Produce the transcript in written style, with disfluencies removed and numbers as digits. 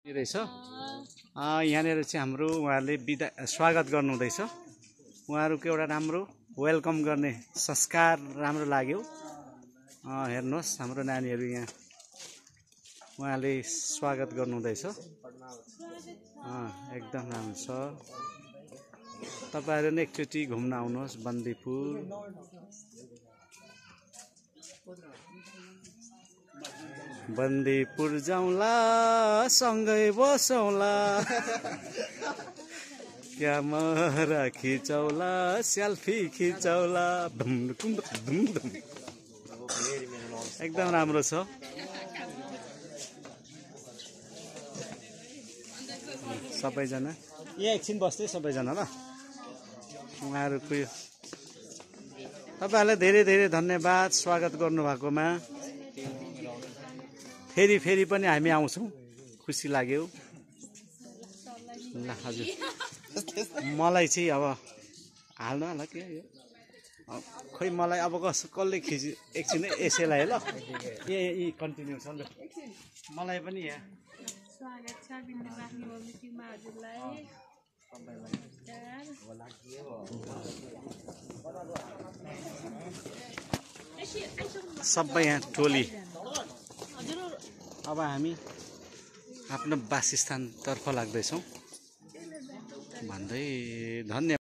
रहेछ यहाँनिर चाहिँ हाम्रो उहाँहरूले स्वागत गर्नुहुँदैछ। उहाँहरूको एउटा राम्रो वेलकम गर्ने संस्कार राम्रो लाग्यो। हेर्नुहोस् हाम्रो नानीहरू यहाँ उहाँले स्वागत गर्नुहुँदैछ। एकदम राम्रो छ। तपाईहरु पनि एकचोटि घुम्न आउनुहोस् बन्दीपुर। बन्दीपुर जाउँला सँगै बसौँला क्यामेरा खिचौला सेल्फी खिचौला धुम धुम धुम धुम। एकदम राम्रो छ। सबैजना यहाँ एकछिन बस्दै सबैजना ल। उहाँहरूको तपाईहरुलाई धेरै धेरै धन्यवाद स्वागत गर्नुभएकोमा। फेरि पनि हामी आउँछौँ, खुसी लाग्यो। ल हजुर मलाई चाहिँ अब हाल्नु होला के यो खोइ मलाई अब कसले खिच्यो एकछिन यसैलाई ल। यी कन्टिन्यू छ ल। मलाई पनि यहाँ स्वागत छ बिन्दु राख्ने मिटिङमा हजुरलाई। सबै यहाँ टोली। अब हामी आफ्नो वासस्थानतर्फ लाग्दैछौँ भन्दै धन्यवाद।